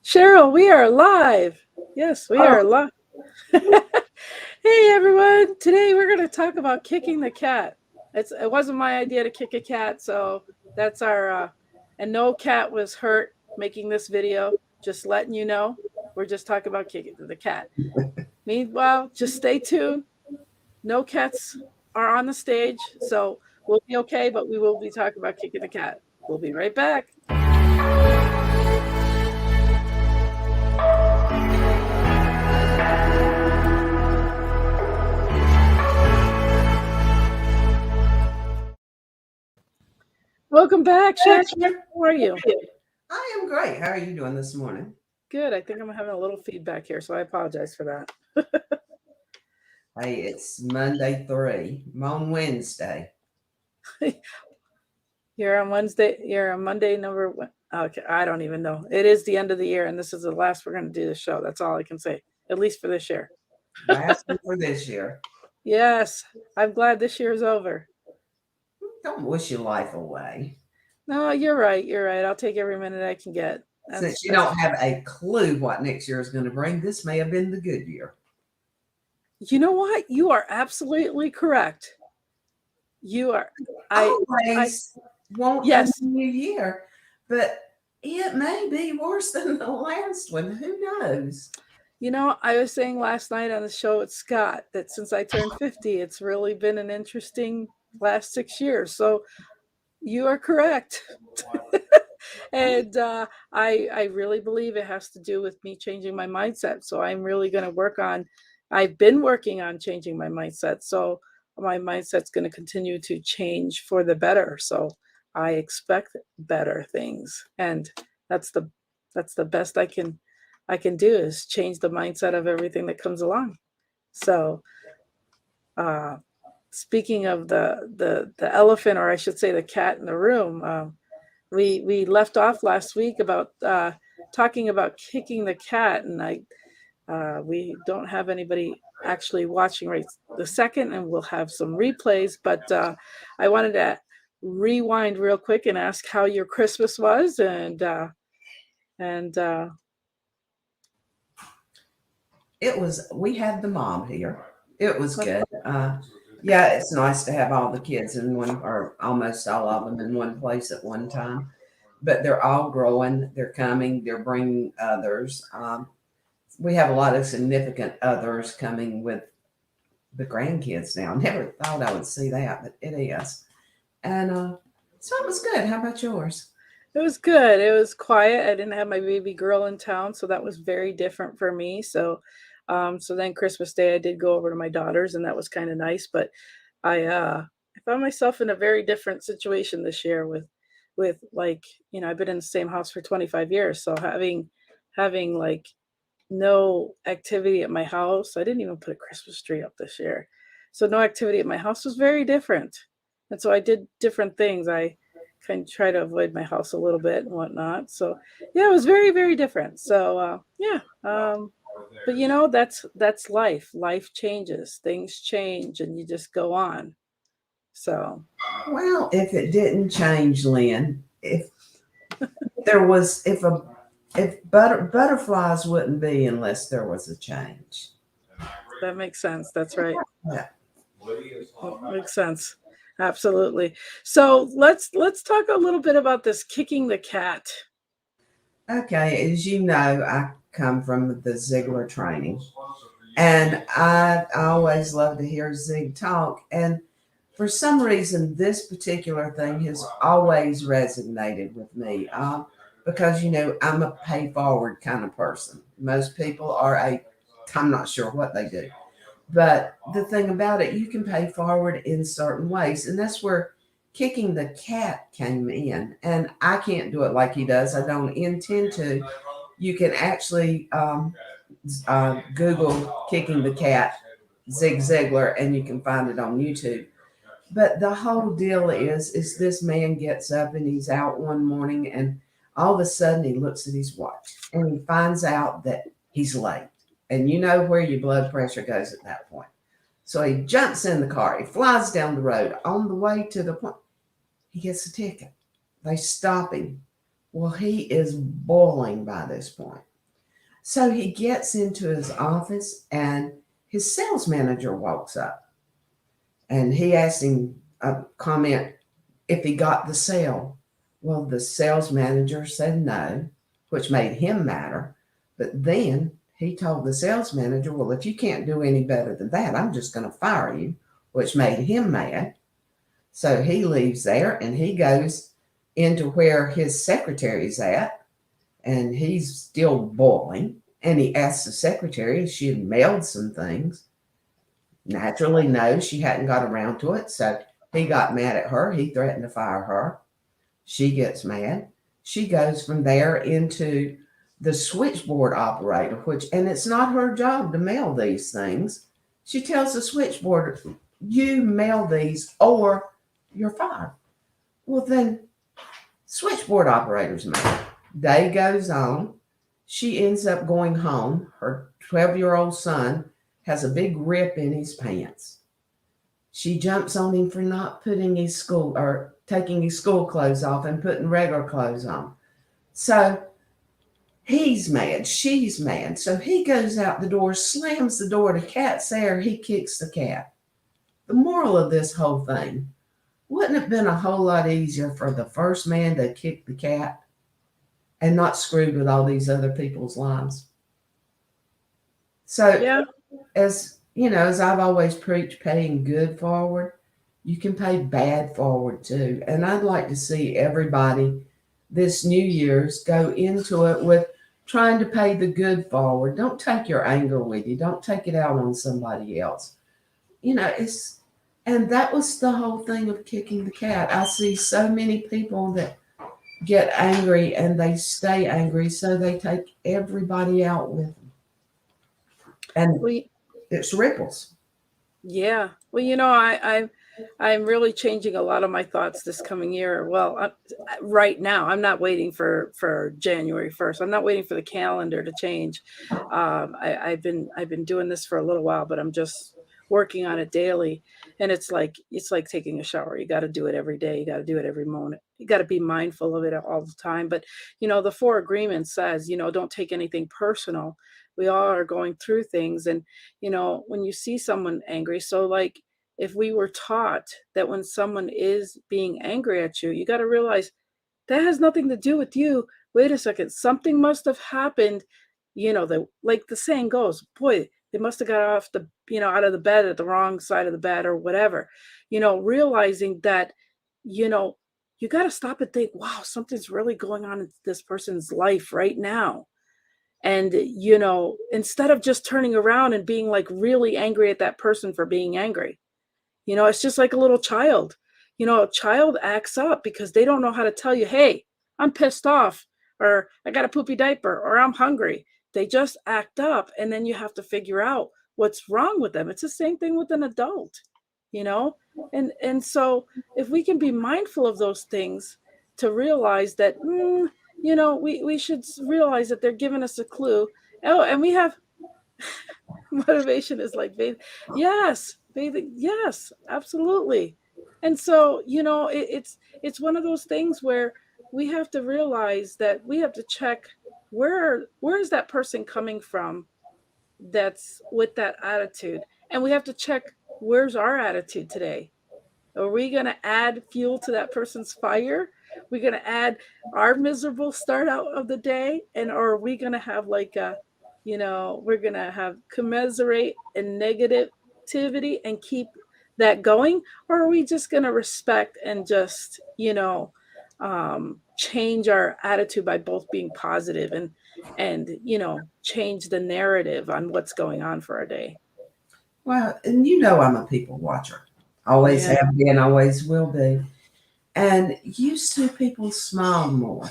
Cheryl, we are live. Yes, we Oh, are live. Hey everyone, today we're going to talk about kicking the cat. It wasn't my idea to kick a cat, so that's our and no cat was hurt making this video. Just letting you know. We're just talking about kicking the cat. Meanwhile, just stay tuned. No cats are on the stage, so we'll be okay, but we will be talking about kicking the cat. We'll be right back. Welcome back, Cheryl. How are you? I am great. How are you doing this morning? Good. I think I'm having a little feedback here, so I apologize for that. Hey, it's Monday 3. I'm on Wednesday. You're on Wednesday. You're on Monday number one. Okay, I don't even know. It is the end of the year, and this is the last we're going to do the show. That's all I can say, at least for this year. Last one for this year. Yes, I'm glad this year is over. Don't wish your life away. No, you're right. You're right. I'll take every minute I can get. Since you don't have a clue what next year is going to bring, this may have been the good year. You know what? You are absolutely correct. You are. Always want Yes. a new year, but it may be worse than the last one. Who knows? You know, I was saying last night on the show with Scott that since I turned 50, it's really been an interesting last 6 years. So you are correct. And I really believe it has to do with me changing my mindset. So I'm really going to I've been working on changing my mindset. So my mindset's going to continue to change for the better. So I expect better things. And that's the best I can do is change the mindset of everything that comes along. So uh, speaking of the elephant, or I should say the cat in the room, we left off last week about talking about kicking the cat, and we don't have anybody actually watching right the second, and we'll have some replays. But I wanted to rewind real quick and ask how your Christmas was, and We had the mom here. It was good. Yeah, it's nice to have all the kids in one, or almost all of them in one place at one time. But they're all growing. They're coming. They're bringing others. We have a lot of significant others coming with the grandkids now. Never thought I would see that, but it is. And so it was good. How about yours? It was good. It was quiet. I didn't have my baby girl in town, so that was very different for me. So then Christmas Day, I did go over to my daughter's, and that was kind of nice. But I found myself in a very different situation this year with like I've been in the same house for 25 years, so having like no activity at my house. I didn't even put a Christmas tree up this year, so no activity at my house was very different. And so I did different things. I kind of try to avoid my house a little bit and whatnot. So yeah, it was very, very different. So yeah, but that's life. Life changes, things change, and you just go on. So Well, if it didn't change, Lynn, if butterflies wouldn't be unless there was a change. that makes sense. That's right. Yeah. That makes sense. Absolutely. So let's talk a little bit about this kicking the cat. Okay, as you know, I come from the Ziegler training, and I always love to hear Zig talk. And for some reason, this particular thing has always resonated with me because, I'm a pay forward kind of person. Most people I'm not sure what they do. But the thing about it, you can pay forward in certain ways. And that's where kicking the cat came in. And I can't do it like he does. I don't intend to. You can actually Google kicking the cat, Zig Ziglar, and you can find it on YouTube. But the whole deal is this man gets up and he's out one morning, and all of a sudden he looks at his watch and he finds out that he's late. And you know where your blood pressure goes at that point. So he jumps in the car. He flies down the road. On the way to the point, he gets a ticket. They stop him. Well, he is boiling by this point. So he gets into his office and his sales manager walks up and he asked him a comment if he got the sale. Well, the sales manager said no, which made him madder. But then he told the sales manager, well, if you can't do any better than that, I'm just going to fire you, which made him mad. So he leaves there and he goes into where his secretary's at, and he's still boiling. And he asks the secretary if she had mailed some things. Naturally, no, she hadn't got around to it. So he got mad at her. He threatened to fire her. She gets mad. She goes from there into the switchboard operator, and it's not her job to mail these things. She tells the switchboard, you mail these or you're fired. Well, then switchboard operator's mad. Day goes on. She ends up going home. Her 12-year-old son has a big rip in his pants. She jumps on him for not putting his school or taking his school clothes off and putting regular clothes on. So he's mad. She's mad. So he goes out the door, slams the door. The cat's there. He kicks the cat. The moral of this whole thing, wouldn't it have been a whole lot easier for the first man to kick the cat and not screwed with all these other people's lives? So, Yeah. as you know, as I've always preached, paying good forward, you can pay bad forward too. And I'd like to see everybody this New Year's go into it with trying to pay the good forward. Don't take your anger with you. Don't take it out on somebody else. And that was the whole thing of kicking the cat. I see so many people that get angry and they stay angry, so they take everybody out with them. And We it's ripples. Yeah. Well, I'm really changing a lot of my thoughts this coming year. Well, right now, I'm not waiting for January 1st. I'm not waiting for the calendar to change. I've been doing this for a little while, but I'm just working on it daily. And it's like taking a shower. You got to do it every day. You got to do it every moment. You got to be mindful of it all the time. But the four agreements says, don't take anything personal. We all are going through things, and when you see someone angry, so like if we were taught that when someone is being angry at you, you got to realize that has nothing to do with you. Wait a second, something must have happened. The like the saying goes, boy, they must have got off out of the bed at the wrong side of the bed or whatever. Realizing that, you know, you got to stop and think, wow, something's really going on in this person's life right now. And, instead of just turning around and being like really angry at that person for being angry, it's just like a little child. A child acts up because they don't know how to tell you, hey, I'm pissed off, or I got a poopy diaper, or I'm hungry. They just act up, and then you have to figure out what's wrong with them. It's the same thing with an adult, you know? And so if we can be mindful of those things to realize that, we should realize that they're giving us a clue. Oh, and we have motivation is like bathing. Yes, bathing. Yes, absolutely. And so, it's one of those things where we have to realize that we have to check where is that person coming from that's with that attitude. And we have to check where's our attitude today. Are we going to add fuel to that person's fire? We're going to add our miserable start out of the day? And or are we going to have like we're going to have commiserate and negativity and keep that going? Or are we just going to respect and just, change our attitude by both being positive and, change the narrative on what's going on for our day? Well, and I'm a people watcher. Always Yeah. have been, always will be. And used to people smiled more.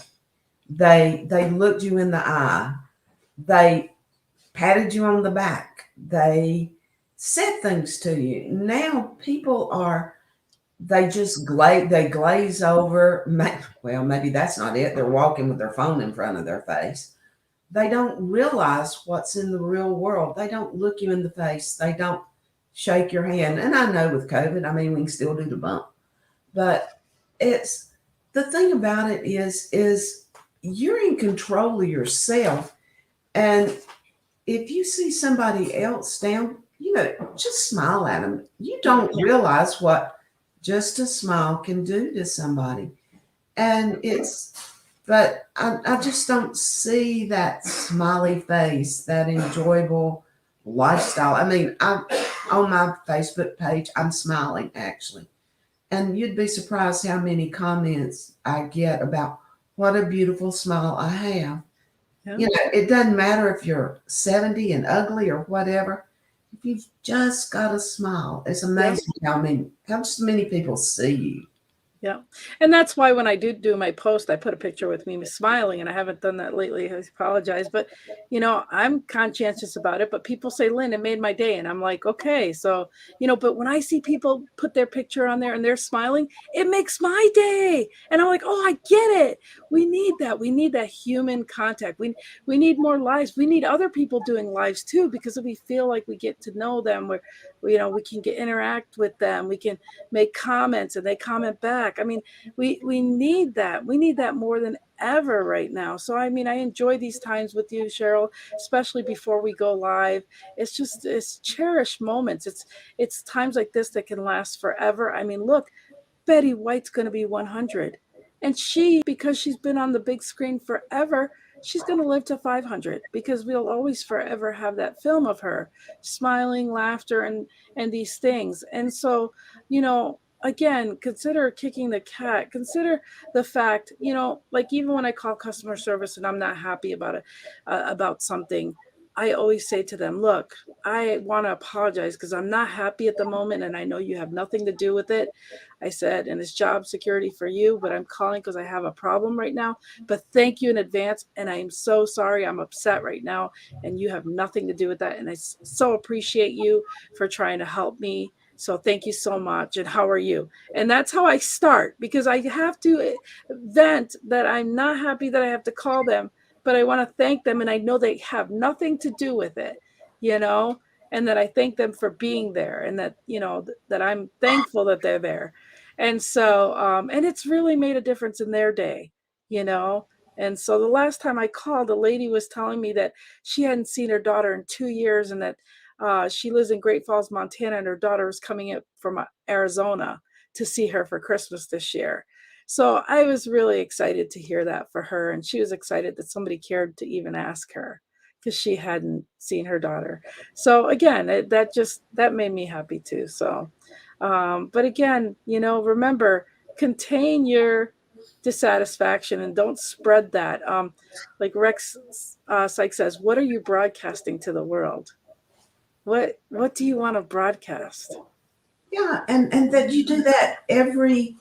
They looked you in the eye. They patted you on the back. They said things to you. Now people are they just glaze over. Well, maybe that's not it. They're walking with their phone in front of their face. They don't realize what's in the real world. They don't look you in the face. They don't shake your hand. And I know with COVID, I mean, we can still do the bump. But it's the thing about it is you're in control of yourself, And if you see somebody else down, just smile at them. You don't realize what just a smile can do to somebody. And but I just don't see that smiley face, that enjoyable lifestyle. I mean, on my Facebook page, I'm smiling actually. And you'd be surprised how many comments I get about what a beautiful smile I have. Yeah. It doesn't matter if you're 70 and ugly or whatever. If you've just got a smile, it's Yep. amazing how just many people see you. Yeah. And that's why when I do my post, I put a picture with me smiling, and I haven't done that lately. I apologize. But, I'm conscientious about it. But people say, Lynn, it made my day. And I'm like, okay. So, but when I see people put their picture on there and they're smiling, it makes my day. And I'm like, oh, I get it. We need that. We need that human contact. We need more lives. We need other people doing lives too, because if we feel like we get to know them, we can interact with them. We can make comments and they comment back. I mean, we need that. We need that more than ever right now. So I mean, I enjoy these times with you, Sheryl, especially before we go live. It's cherished moments. It's times like this that can last forever. I mean, look, Betty White's going to be 100. And because she's been on the big screen forever, she's going to live to 500 because we'll always forever have that film of her smiling, laughter, and these things. And so, again, consider kicking the cat. Consider the fact, like even when I call customer service and I'm not happy about something, I always say to them, look, I want to apologize because I'm not happy at the moment and I know you have nothing to do with it. I said, and it's job security for you, but I'm calling because I have a problem right now. But thank you in advance. And I am so sorry. I'm upset right now. And you have nothing to do with that. And I so appreciate you for trying to help me. So thank you so much. And how are you? And that's how I start because I have to vent that I'm not happy that I have to call them, but I want to thank them. And I know they have nothing to do with it, you know? And that I thank them for being there and that, that I'm thankful that they're there. And so, and it's really made a difference in their day, you know? And so the last time I called, the lady was telling me that she hadn't seen her daughter in 2 years and that she lives in Great Falls, Montana, and her daughter was coming up from Arizona to see her for Christmas this year. So I was really excited to hear that for her. And she was excited that somebody cared to even ask her because she hadn't seen her daughter. So again, that made me happy too. So, but again, remember, contain your dissatisfaction and don't spread that. Like Rex Sykes says, what are you broadcasting to the world? What do you want to broadcast? Yeah, and that you do that every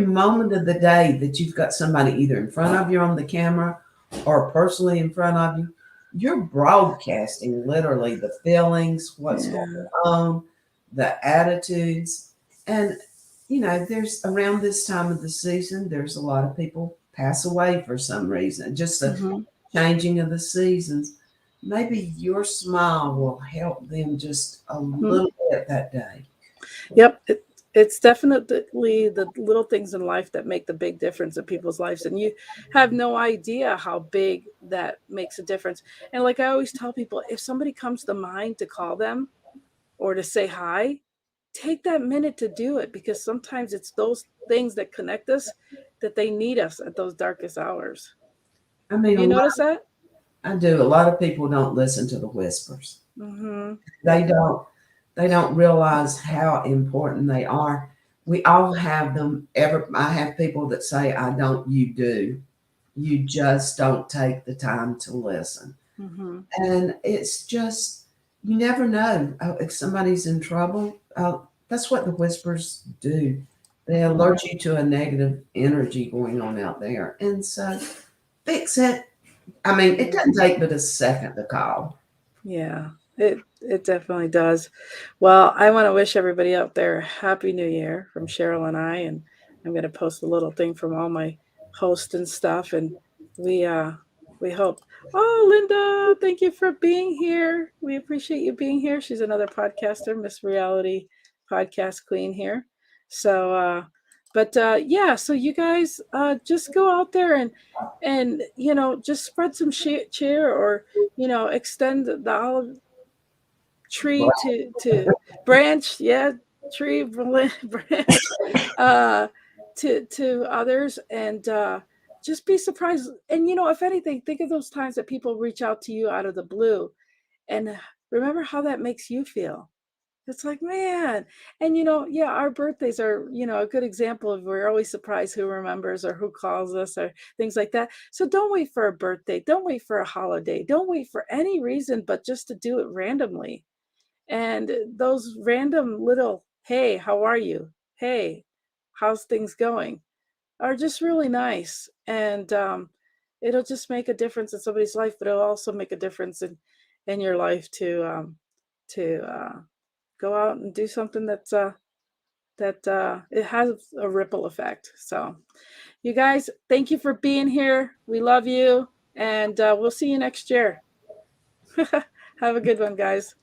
moment of the day that you've got somebody either in front of you on the camera or personally in front of you, you're broadcasting literally the feelings, what's going Yeah. on, the attitudes. And, there's around this time of the season, there's a lot of people pass away for some reason, just the Hmm. changing of the seasons. Maybe your smile will help them just a little bit that day. Yep. It's definitely the little things in life that make the big difference in people's lives. And you have no idea how big that makes a difference. And like I always tell people, if somebody comes to mind to call them or to say hi, take that minute to do it because sometimes it's those things that connect us that they need us at those darkest hours. I mean, You notice that? I do. A lot of people don't listen to the whispers. Mm-hmm. They Yep. don't realize how important they are. We all have them. I have people that say, I don't, you do. You just don't take the time to listen. Mm-hmm. And it's just, you never know if somebody's in trouble. That's what the whispers do. They Mm-hmm. alert you to a negative energy going on out there. And so fix it. I mean, it Yeah. doesn't take but a second to call. Yeah, it definitely does. Well, I want to wish everybody out there a happy new year from Cheryl and I, and I'm going to post a little thing from all my hosts and stuff, and we uh we hope. Oh, Linda, thank you for being here. We appreciate you being here. She's another podcaster, Miss Reality Podcast Queen here. So But yeah, so you guys just go out there and just spread some cheer, or extend the olive tree to branch, yeah, tree branch uh to others, and just be surprised. And if anything, think of those times that people reach out to you out of the blue, and remember how that makes you feel. It's like, man. And yeah, our birthdays are, a good example of, we're always surprised who remembers or who calls us or things like that. So don't wait for a birthday, don't wait for a holiday, don't wait for any reason but just to do it randomly. And those random little, hey, how are you? Hey, how's things going? Are just really nice. And it'll just make a difference in somebody's life, but it'll also make a difference in your life to go out and do something that it has a ripple effect. So you guys, thank you for being here. We love you, and we'll see you next year. Have a good one, guys.